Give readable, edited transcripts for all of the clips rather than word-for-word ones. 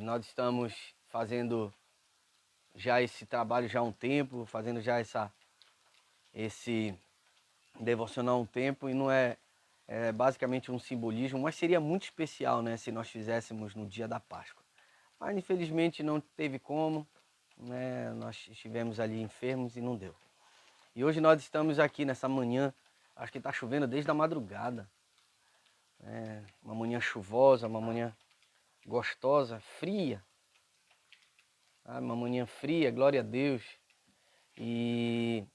Nós estamos fazendo já esse trabalho já há um tempo, fazendo já esse devocional há um tempo, e não é basicamente um simbolismo, mas seria muito especial, né, se nós fizéssemos no dia da Páscoa. Mas infelizmente não teve como, né, nós estivemos ali enfermos e não deu. E hoje nós estamos aqui nessa manhã, acho que está chovendo desde a madrugada, uma manhã chuvosa, uma manhã gostosa, fria, uma manhã fria, glória a Deus. E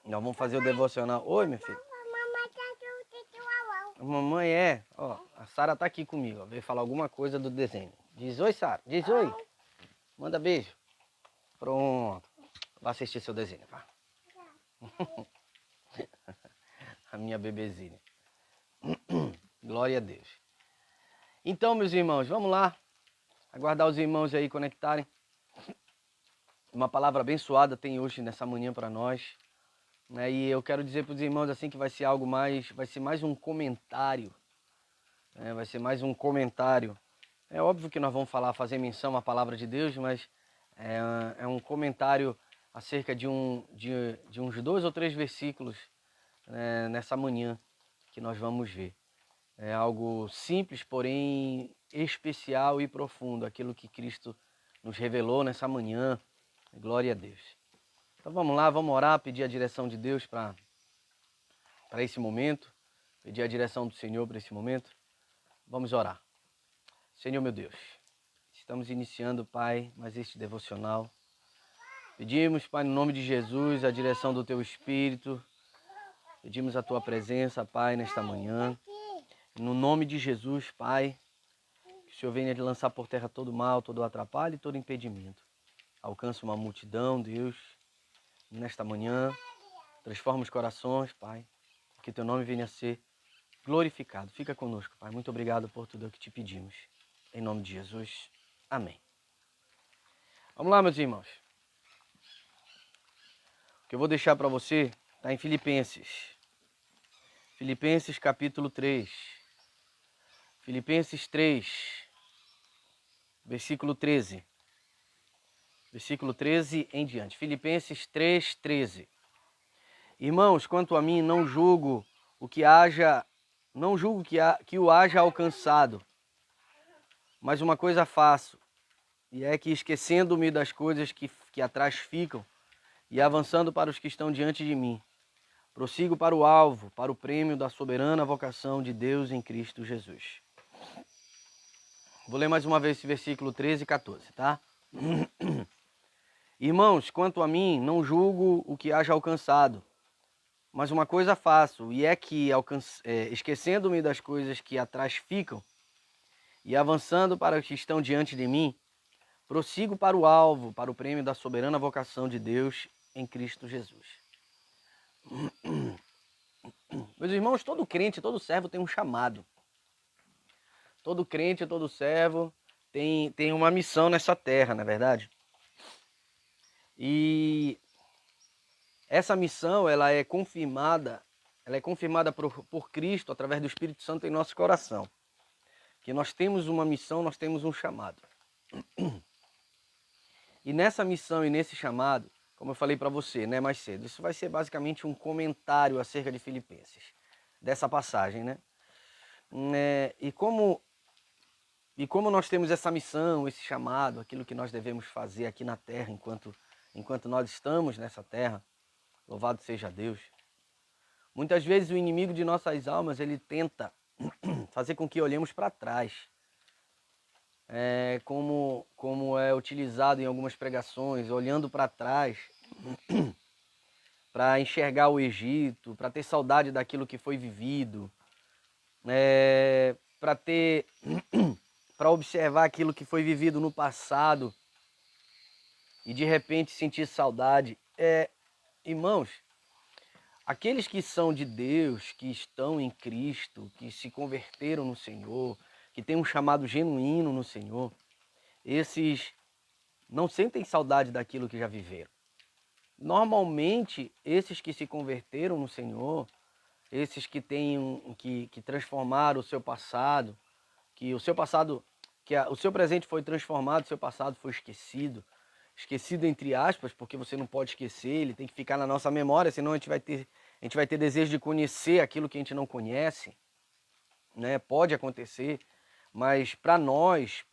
nós vamos fazer o devocional. Oi, minha filha. A mamãe ó, a Sara tá aqui comigo, ó, veio falar alguma coisa do desenho. Diz oi, Sara, diz oi. Manda beijo. Pronto. Vai assistir seu desenho, vá. A minha bebezinha. Glória a Deus. Então, meus irmãos, vamos lá. Aguardar os irmãos aí conectarem. Uma palavra abençoada tem hoje nessa manhã para nós. Né? E eu quero dizer para os irmãos assim que vai ser algo mais, vai ser mais um comentário. Né? Vai ser mais um comentário. É óbvio que nós vamos fazer menção à palavra de Deus, mas é um comentário acerca de uns 2 ou 3 versículos, né, nessa manhã que nós vamos ver. É algo simples, porém especial e profundo, aquilo que Cristo nos revelou nessa manhã. Glória a Deus. Então vamos lá, vamos orar, pedir a direção de Deus para esse momento, pedir a direção do Senhor para esse momento. Vamos orar. Senhor meu Deus, estamos iniciando, Pai, mais este devocional. Pedimos, Pai, no nome de Jesus, a direção do Teu Espírito. Pedimos a Tua presença, Pai, nesta manhã. No nome de Jesus, Pai, que o Senhor venha de lançar por terra todo mal, todo atrapalho e todo impedimento. Alcance uma multidão, Deus, nesta manhã. Transforma os corações, Pai. Que Teu nome venha a ser glorificado. Fica conosco, Pai. Muito obrigado por tudo o que te pedimos. Em nome de Jesus. Amém. Vamos lá, meus irmãos. O que eu vou deixar para você está em Filipenses. Filipenses capítulo 3. Filipenses 3, versículo 13. Versículo 13 em diante. Filipenses 3, 13. Irmãos, quanto a mim, não julgo que o haja alcançado, mas uma coisa faço, e é que esquecendo-me das coisas que atrás ficam, e avançando para os que estão diante de mim, prossigo para o alvo, para o prêmio da soberana vocação de Deus em Cristo Jesus. Vou ler mais uma vez esse versículo 13 e 14, tá? Irmãos, quanto a mim, não julgo o que haja alcançado, mas uma coisa faço, e é que, esquecendo-me das coisas que atrás ficam, e avançando para os que estão diante de mim, prossigo para o alvo, para o prêmio da soberana vocação de Deus em Cristo Jesus. Meus irmãos, todo crente, todo servo tem um chamado. Todo crente, todo servo tem uma missão nessa terra, não é verdade? E essa missão, ela é confirmada por Cristo através do Espírito Santo em nosso coração. Que nós temos uma missão, nós temos um chamado. E nessa missão e nesse chamado, como eu falei para você, né, mais cedo, isso vai ser basicamente um comentário acerca de Filipenses, dessa passagem, né? E como nós temos essa missão, esse chamado, aquilo que nós devemos fazer aqui na terra enquanto nós estamos nessa terra, louvado seja Deus. Muitas vezes o inimigo de nossas almas, ele tenta fazer com que olhemos para trás. Como é utilizado em algumas pregações, olhando para trás, para enxergar o Egito, para ter saudade daquilo que foi vivido, para observar aquilo que foi vivido no passado e de repente sentir saudade. Irmãos, aqueles que são de Deus, que estão em Cristo, que se converteram no Senhor, que têm um chamado genuíno no Senhor, esses não sentem saudade daquilo que já viveram. Normalmente, esses que se converteram no Senhor, esses que transformaram o seu passado, que que o seu presente foi transformado, o seu passado foi esquecido. Esquecido entre aspas, porque você não pode esquecer, ele tem que ficar na nossa memória, senão a gente vai ter desejo de conhecer aquilo que a gente não conhece, né? Pode acontecer, mas para nós,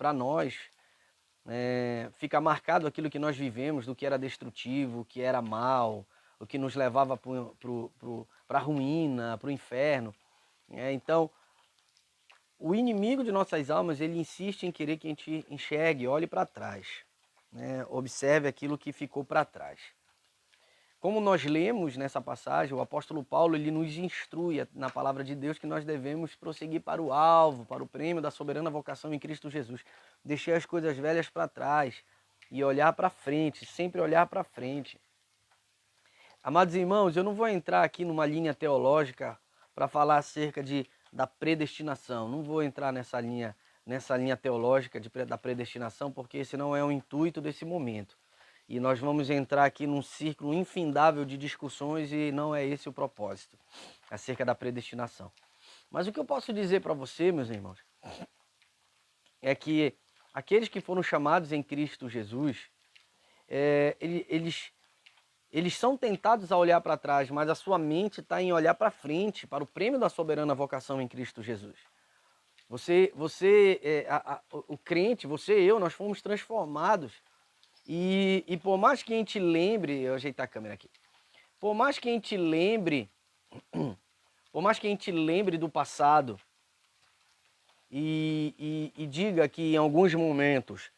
fica marcado aquilo que nós vivemos, do que era destrutivo, o que era mal, o que nos levava para a ruína, para o inferno. Então, o inimigo de nossas almas, ele insiste em querer que a gente enxergue, olhe para trás, né? Observe aquilo que ficou para trás. Como nós lemos nessa passagem, o apóstolo Paulo ele nos instrui na palavra de Deus que nós devemos prosseguir para o alvo, para o prêmio da soberana vocação em Cristo Jesus. Deixar as coisas velhas para trás e olhar para frente, sempre olhar para frente. Amados irmãos, eu não vou entrar aqui numa linha teológica para falar acerca da predestinação. Não vou entrar nessa linha teológica da predestinação, porque esse não é o intuito desse momento. E nós vamos entrar aqui num círculo infindável de discussões e não é esse o propósito acerca da predestinação. Mas o que eu posso dizer para você, meus irmãos, é que aqueles que foram chamados em Cristo Jesus, eles são tentados a olhar para trás, mas a sua mente está em olhar para frente, para o prêmio da soberana vocação em Cristo Jesus. O crente, você e eu, nós fomos transformados. E por mais que a gente lembre, eu ajeitar a câmera aqui. Por mais que a gente lembre do passado e diga que em alguns momentos,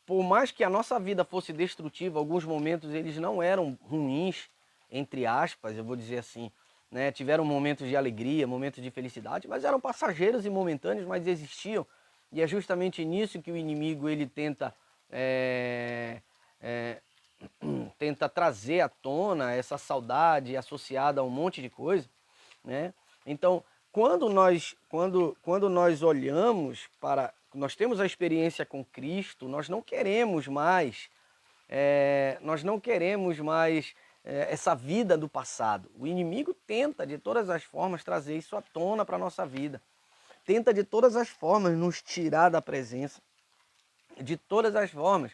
por mais que a nossa vida fosse destrutiva, alguns momentos eles não eram ruins, entre aspas, eu vou dizer assim, né? Tiveram momentos de alegria, momentos de felicidade, mas eram passageiros e momentâneos, mas existiam. E é justamente nisso que o inimigo ele tenta trazer à tona essa saudade associada a um monte de coisa, né? Então, quando nós olhamos para, nós temos a experiência com Cristo, nós não queremos mais essa vida do passado. O inimigo tenta de todas as formas trazer isso à tona para a nossa vida. Tenta de todas as formas nos tirar da presença, de todas as formas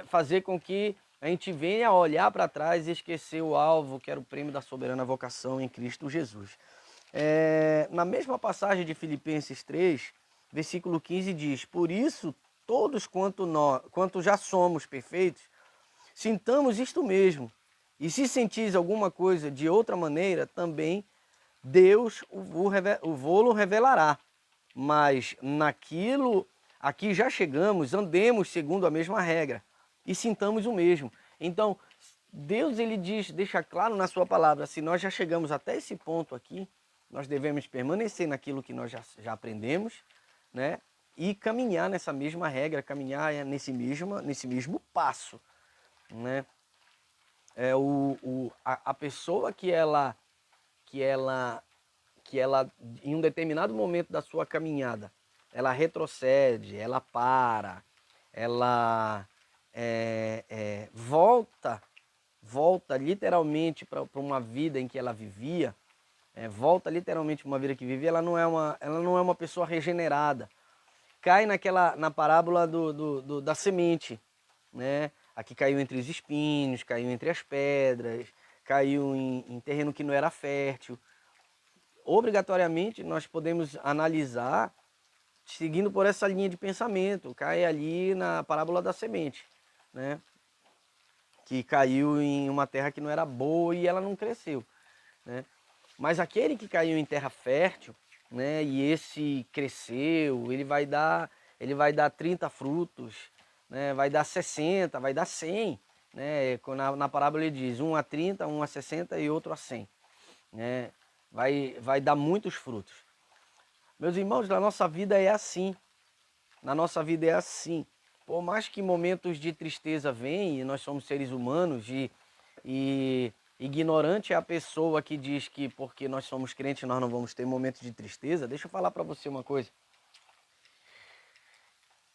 fazer com que a gente venha a olhar para trás e esquecer o alvo, que era o prêmio da soberana vocação em Cristo Jesus. Na mesma passagem de Filipenses 3, versículo 15 diz: por isso, todos quanto já somos perfeitos, sintamos isto mesmo, e se sentis alguma coisa de outra maneira, também Deus o vô-lo revelará. Mas naquilo a que já chegamos, andemos segundo a mesma regra e sintamos o mesmo. Então, Deus ele deixa claro na sua palavra, se nós já chegamos até esse ponto aqui, nós devemos permanecer naquilo que nós já aprendemos, né? E caminhar nessa mesma regra, caminhar nesse mesmo passo, né? A pessoa que ela em um determinado momento da sua caminhada, ela retrocede, ela para, ela volta literalmente para uma vida em que ela vivia, volta literalmente para uma vida que vivia, ela não é uma pessoa regenerada. Cai na parábola da semente, né? Aqui caiu entre os espinhos, caiu entre as pedras, caiu em terreno que não era fértil. Obrigatoriamente nós podemos analisar seguindo por essa linha de pensamento. Cai ali na parábola da semente, né? Que caiu em uma terra que não era boa e ela não cresceu, né? Mas aquele que caiu em terra fértil, né, e esse cresceu, ele vai dar 30 frutos, né, vai dar 60, vai dar 100, né? Na parábola ele diz, um a 30, um a 60 e outro a 100, né? Vai dar muitos frutos. Meus irmãos, na nossa vida é assim. Na nossa vida é assim. Por mais que momentos de tristeza venham, e nós somos seres humanos, e ignorante é a pessoa que diz que porque nós somos crentes nós não vamos ter momentos de tristeza. Deixa eu falar para você uma coisa.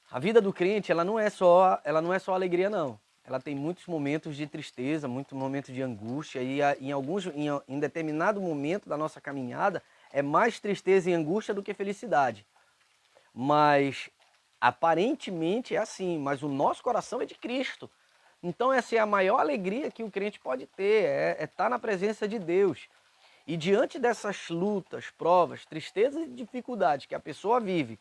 A vida do crente, ela não é só alegria, não. Ela tem muitos momentos de tristeza, muitos momentos de angústia, e em determinado momento da nossa caminhada, é mais tristeza e angústia do que felicidade. Mas aparentemente é assim, mas o nosso coração é de Cristo. Então essa é a maior alegria que o crente pode ter, é estar na presença de Deus. E diante dessas lutas, provas, tristezas e dificuldades que a pessoa vive,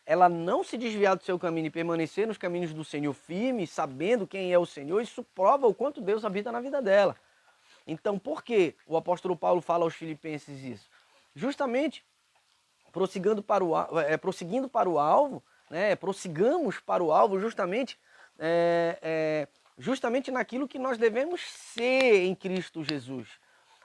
ela não se desviar do seu caminho e permanecer nos caminhos do Senhor firme, sabendo quem é o Senhor, isso prova o quanto Deus habita na vida dela. Então, por que o apóstolo Paulo fala aos filipenses isso? Justamente prosseguindo para o alvo, né? Prossigamos para o alvo justamente naquilo que nós devemos ser em Cristo Jesus.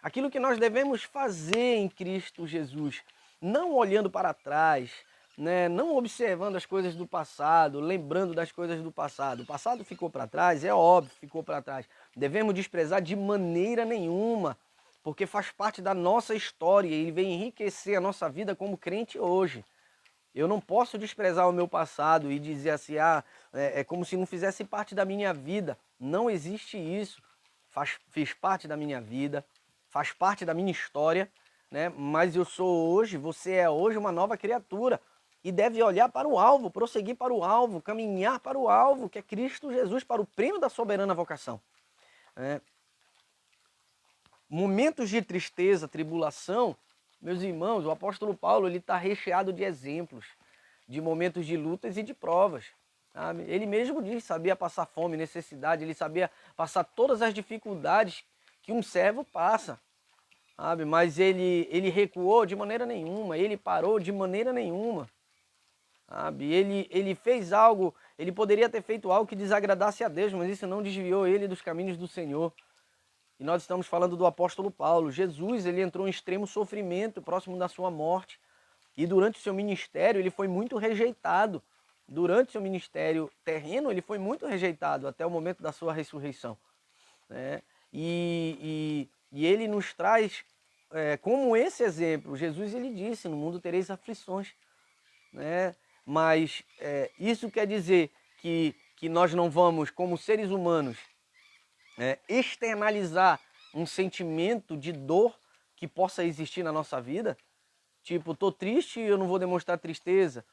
Aquilo que nós devemos fazer em Cristo Jesus. Não olhando para trás, né? Não observando as coisas do passado, lembrando das coisas do passado. O passado ficou para trás, é óbvio, ficou para trás. Devemos desprezar de maneira nenhuma, porque faz parte da nossa história e ele vem enriquecer a nossa vida como crente hoje. Eu não posso desprezar o meu passado e dizer assim, é como se não fizesse parte da minha vida. Não existe isso. Fez parte da minha vida, faz parte da minha história, né? Mas eu sou hoje, você é hoje uma nova criatura e deve olhar para o alvo, prosseguir para o alvo, caminhar para o alvo, que é Cristo Jesus, para o prêmio da soberana vocação. Momentos de tristeza, tribulação, meus irmãos, o apóstolo Paulo ele está recheado de exemplos, de momentos de lutas e de provas. Sabe? Ele mesmo diz, sabia passar fome, necessidade, ele sabia passar todas as dificuldades que um servo passa. Sabe? Mas ele recuou de maneira nenhuma, ele parou de maneira nenhuma. Sabe? Ele fez algo, ele poderia ter feito algo que desagradasse a Deus, mas isso não desviou ele dos caminhos do Senhor. E nós estamos falando do apóstolo Paulo. Jesus, ele entrou em extremo sofrimento, próximo da sua morte. E durante o seu ministério, ele foi muito rejeitado. Durante o seu ministério terreno, ele foi muito rejeitado, até o momento da sua ressurreição. Né? E ele nos traz, como esse exemplo, Jesus, ele disse, no mundo tereis aflições. Né? Mas isso quer dizer que nós não vamos, como seres humanos, externalizar um sentimento de dor que possa existir na nossa vida. Tipo, tô triste e eu não vou demonstrar tristeza.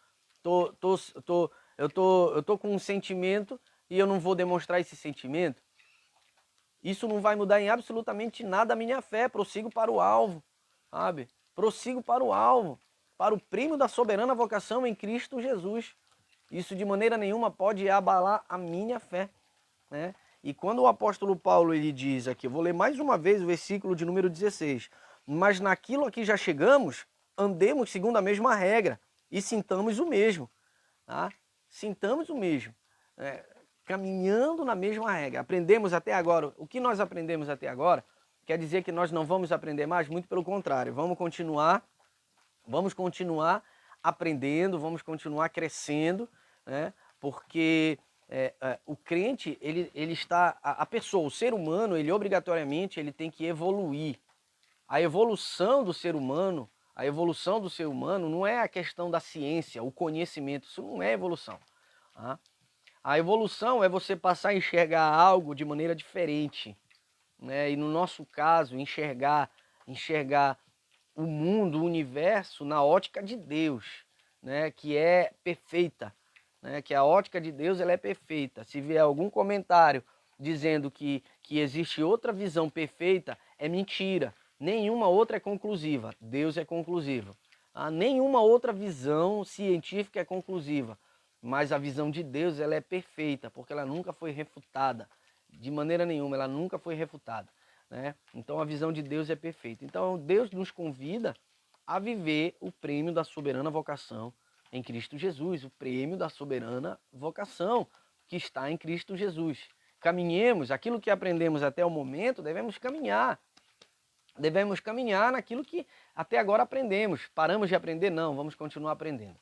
Eu tô com um sentimento e eu não vou demonstrar esse sentimento. Isso não vai mudar em absolutamente nada a minha fé. Prossigo para o alvo, sabe? Prossigo para o alvo, para o prêmio da soberana vocação em Cristo Jesus. Isso de maneira nenhuma pode abalar a minha fé, né? E quando o apóstolo Paulo ele diz aqui, eu vou ler mais uma vez o versículo de número 16, mas naquilo a que já chegamos, andemos segundo a mesma regra e sintamos o mesmo, tá? Sintamos o mesmo, caminhando na mesma regra. Aprendemos até agora, o que nós aprendemos até agora, quer dizer que nós não vamos aprender mais? Muito pelo contrário, vamos continuar aprendendo, vamos continuar crescendo, né? Porque o crente, ele está, a pessoa, o ser humano, ele obrigatoriamente ele tem que evoluir. A evolução do ser humano não é a questão da ciência, o conhecimento, isso não é evolução. Tá? A evolução é você passar a enxergar algo de maneira diferente, né? E no nosso caso, enxergar o mundo, o universo na ótica de Deus, né? Que é perfeita. Né, que a ótica de Deus ela é perfeita. Se vier algum comentário dizendo que existe outra visão perfeita, é mentira. Nenhuma outra é conclusiva. Deus é conclusivo. Nenhuma outra visão científica é conclusiva. Mas a visão de Deus ela é perfeita, porque ela nunca foi refutada. De maneira nenhuma, ela nunca foi refutada. Né? Então a visão de Deus é perfeita. Então Deus nos convida a viver o prêmio da soberana vocação em Cristo Jesus, o prêmio da soberana vocação que está em Cristo Jesus. Caminhemos, aquilo que aprendemos até o momento, devemos caminhar. Devemos caminhar naquilo que até agora aprendemos. Paramos de aprender? Não, vamos continuar aprendendo.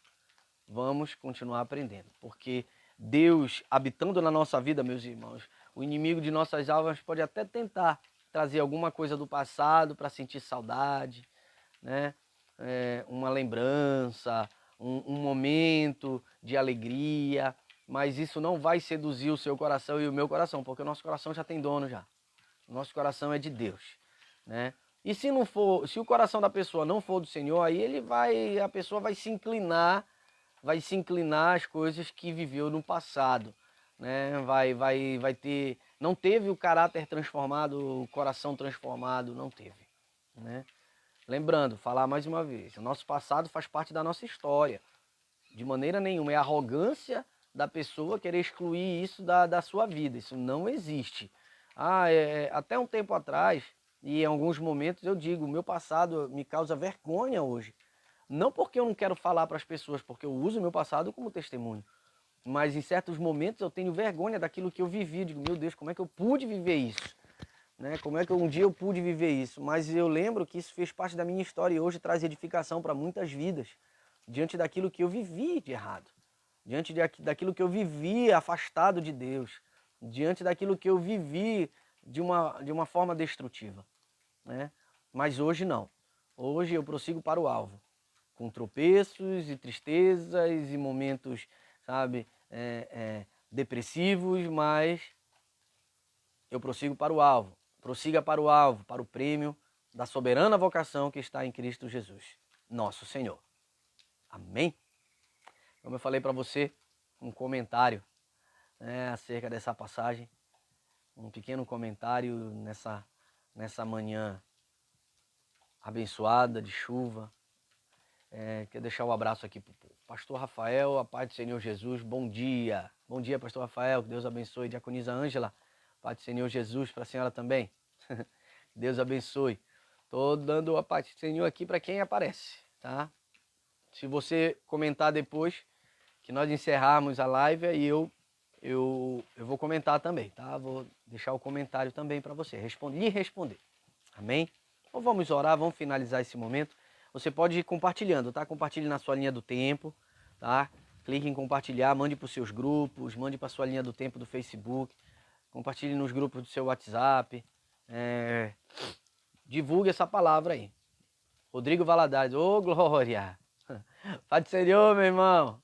Vamos continuar aprendendo, porque Deus habitando na nossa vida, meus irmãos, o inimigo de nossas almas pode até tentar trazer alguma coisa do passado para sentir saudade, né? Uma lembrança, um momento de alegria, mas isso não vai seduzir o seu coração e o meu coração, porque o nosso coração já tem dono já. O nosso coração é de Deus, né? E se não for, se o coração da pessoa não for do Senhor, aí a pessoa vai se inclinar às coisas que viveu no passado, né? Vai ter, não teve o caráter transformado, o coração transformado, não teve, né? Lembrando, falar mais uma vez, o nosso passado faz parte da nossa história. De maneira nenhuma, é arrogância da pessoa querer excluir isso da sua vida. Isso não existe. Até um tempo atrás, e em alguns momentos eu digo, o meu passado me causa vergonha hoje. Não porque eu não quero falar para as pessoas, porque eu uso o meu passado como testemunho. Mas em certos momentos eu tenho vergonha daquilo que eu vivi. Digo, meu Deus, como é que eu pude viver isso? Né? Como é que um dia eu pude viver isso? Mas eu lembro que isso fez parte da minha história e hoje traz edificação para muitas vidas. Diante daquilo que eu vivi de errado. Diante daquilo que eu vivi afastado de Deus. Diante daquilo que eu vivi de uma forma destrutiva. Né? Mas hoje não. Hoje eu prossigo para o alvo. Com tropeços e tristezas e momentos, sabe, depressivos, mas eu prossigo para o alvo. Prossiga para o alvo, para o prêmio da soberana vocação que está em Cristo Jesus, nosso Senhor. Amém? Como eu falei para você, um comentário, né, acerca dessa passagem, um pequeno comentário nessa manhã abençoada de chuva. Quero deixar um abraço aqui para o pastor Rafael, a paz do Senhor Jesus, bom dia. Bom dia, pastor Rafael, que Deus abençoe. Diaconisa Ângela, paz do Senhor Jesus para a senhora também. Deus abençoe. Estou dando a paz do Senhor aqui para quem aparece, tá? Se você comentar depois que nós encerrarmos a live, aí eu vou comentar também, tá? Vou deixar o comentário também para você, lhe responder. Amém? Então vamos orar, vamos finalizar esse momento. Você pode ir compartilhando, tá? Compartilhe na sua linha do tempo, tá? Clique em compartilhar, mande para os seus grupos, mande para a sua linha do tempo do Facebook, compartilhe nos grupos do seu WhatsApp, divulgue essa palavra aí. Rodrigo Valadares, ô glória! Pai do Senhor, meu irmão!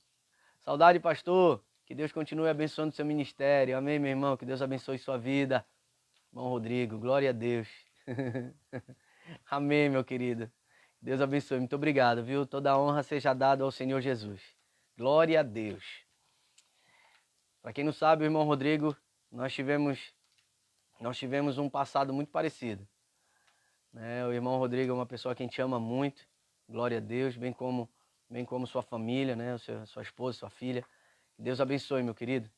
Saudade, pastor! Que Deus continue abençoando o seu ministério. Amém, meu irmão? Que Deus abençoe sua vida. Irmão Rodrigo, glória a Deus. Amém, meu querido. Deus abençoe. Muito obrigado, viu? Toda a honra seja dada ao Senhor Jesus. Glória a Deus. Para quem não sabe, o irmão Rodrigo, nós tivemos um passado muito parecido. O irmão Rodrigo é uma pessoa que a gente ama muito. Glória a Deus, bem como sua família, né? Sua esposa, sua filha. Deus abençoe, meu querido.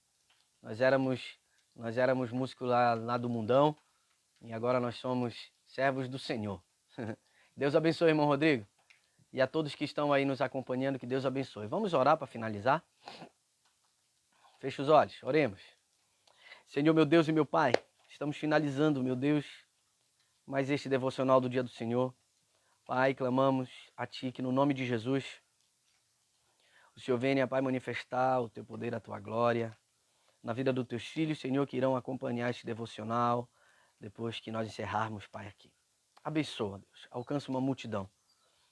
Nós éramos músicos lá do mundão e agora nós somos servos do Senhor. Deus abençoe, irmão Rodrigo. E a todos que estão aí nos acompanhando, que Deus abençoe. Vamos orar para finalizar? Feche os olhos, oremos. Senhor, meu Deus e meu Pai, estamos finalizando, meu Deus, mais este devocional do dia do Senhor. Pai, clamamos a Ti que no nome de Jesus, o Senhor venha, Pai, manifestar o Teu poder, a Tua glória na vida dos Teus filhos, Senhor, que irão acompanhar este devocional depois que nós encerrarmos, Pai, aqui. Abençoa, Deus, alcança uma multidão.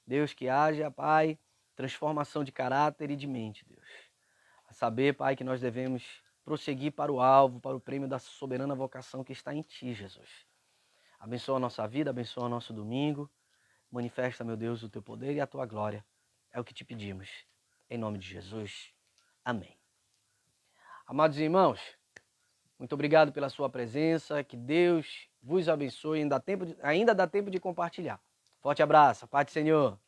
Deus, que haja, Pai, transformação de caráter e de mente, Deus. A saber, Pai, que nós devemos prosseguir para o alvo, para o prêmio da soberana vocação que está em Ti, Jesus. Abençoa a nossa vida, abençoa o nosso domingo. Manifesta, meu Deus, o Teu poder e a Tua glória. É o que te pedimos. Em nome de Jesus. Amém. Amados irmãos, muito obrigado pela sua presença. Que Deus vos abençoe. Ainda dá tempo de compartilhar. Forte abraço. Paz do Senhor.